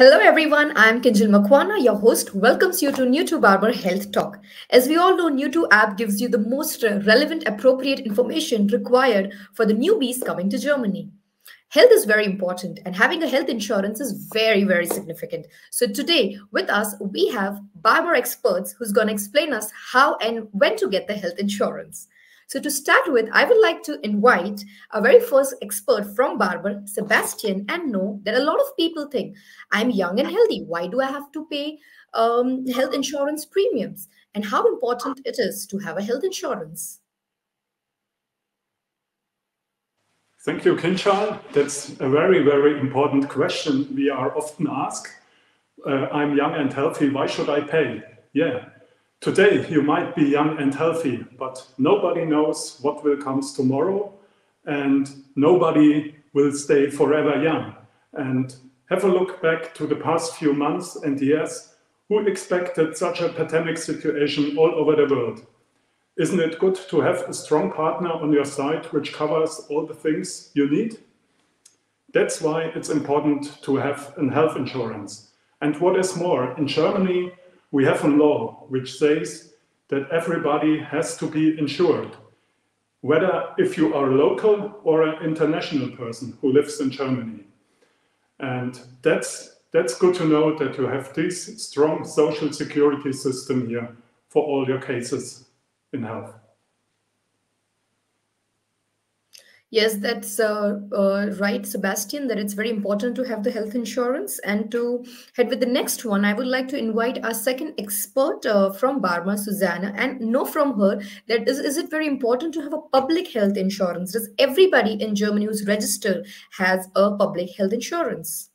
Hello everyone, I'm Kinjal Makwana, your host, welcomes you to New2 Barmer Health Talk. As we all know, New2 app gives you the most relevant, appropriate information required for the newbies coming to Germany. Health is very important and having a health insurance is very, very significant. So today with us, we have Barmer experts who's going to explain us how and when to get the health insurance. So to start with, I would like to invite our very first expert from Barber, Sebastian, and know that a lot of people think I'm young and healthy. Why do I have to pay health insurance premiums? And how important it is to have a health insurance? Thank you, Kinshal. That's a very, very important question we are often asked. I'm young and healthy, why should I pay? Yeah, today you might be young and healthy, but nobody knows what will come tomorrow, and nobody will stay forever young. And have a look back to the past few months and years. Who expected such a pandemic situation all over the world? Isn't it good to have a strong partner on your side which covers all the things you need? That's why it's important to have a health insurance. And what is more, in Germany, we have a law which says that everybody has to be insured, whether if you are a local or an international person who lives in Germany. And that's good to know that you have this strong social security system here for all your cases in health. Yes, that's right, Sebastian, that it's very important to have the health insurance. And to head with the next one, I would like to invite our second expert from Barmer, Susanna, and know from her that is it very important to have a public health insurance? Does everybody in Germany who's registered has a public health insurance?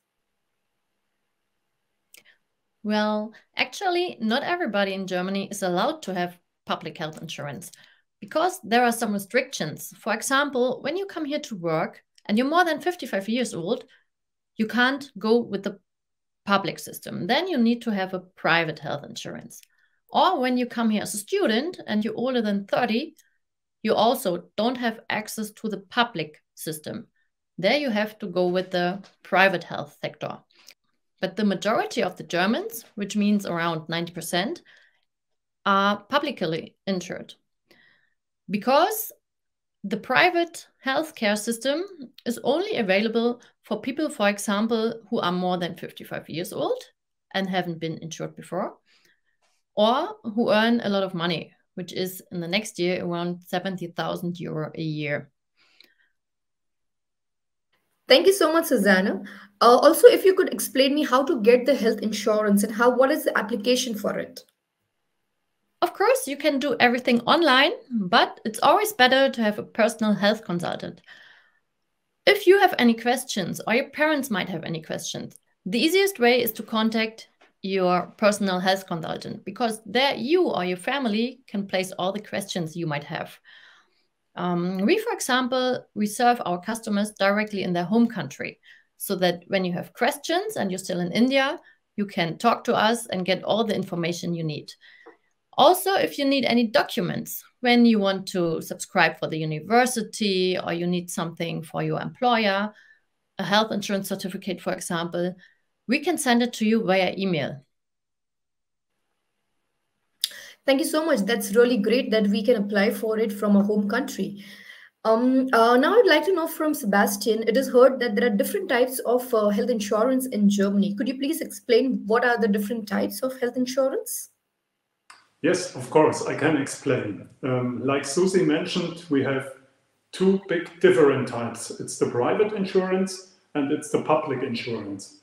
Well, actually, not everybody in Germany is allowed to have public health insurance because there are some restrictions. For example, when you come here to work and you're more than 55 years old, you can't go with the public system. Then you need to have a private health insurance. Or when you come here as a student and you're older than 30, you also don't have access to the public system. There you have to go with the private health sector. But the majority of the Germans, which means around 90%, are publicly insured because the private healthcare system is only available for people, for example, who are more than 55 years old and haven't been insured before, or who earn a lot of money, which is in the next year around 70,000 euro a year. Thank you so much, Susanna. Also, if you could explain me how to get the health insurance and what is the application for it? Of course, you can do everything online, but it's always better to have a personal health consultant. If you have any questions or your parents might have any questions, the easiest way is to contact your personal health consultant because there you or your family can place all the questions you might have. We, for example, we serve our customers directly in their home country so that when you have questions and you're still in India, you can talk to us and get all the information you need. Also, if you need any documents, when you want to subscribe for the university or you need something for your employer, a health insurance certificate, for example, we can send it to you via email. Thank you so much. That's really great that we can apply for it from a home country. Now I'd like to know from Sebastian, it is heard that there are different types of health insurance in Germany. Could you please explain what are the different types of health insurance? Yes, of course, I can explain. Like Susie mentioned, we have two big different types. It's the private insurance and it's the public insurance.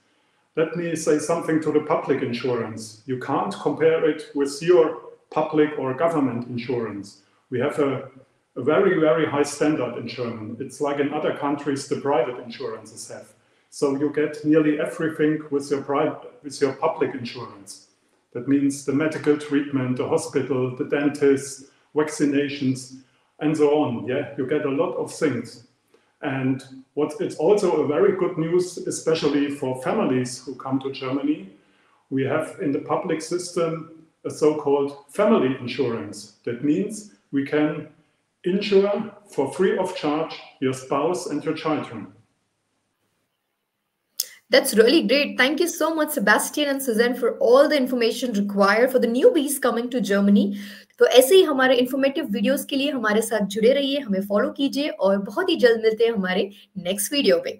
Let me say something to the public insurance. You can't compare it with your public or government insurance. We have a very, very high standard in Germany. It's like in other countries the private insurances have. So you get nearly everything with your public insurance. That means the medical treatment, the hospital, the dentist, vaccinations, and so on. Yeah, you get a lot of things. And it's also a very good news, especially for families who come to Germany. We have in the public system a so-called family insurance. That means we can insure for free of charge your spouse and your children. That's really great. Thank you so much, Sebastian and Suzanne, for all the information required for the newbies coming to Germany. तो ऐसे ही हमारे informative videos के लिए हमारे साथ जुड़े रहिए, हमें फॉलो कीजिए और बहुत ही जल्द मिलते हैं हमारे नेक्स्ट वीडियो पे.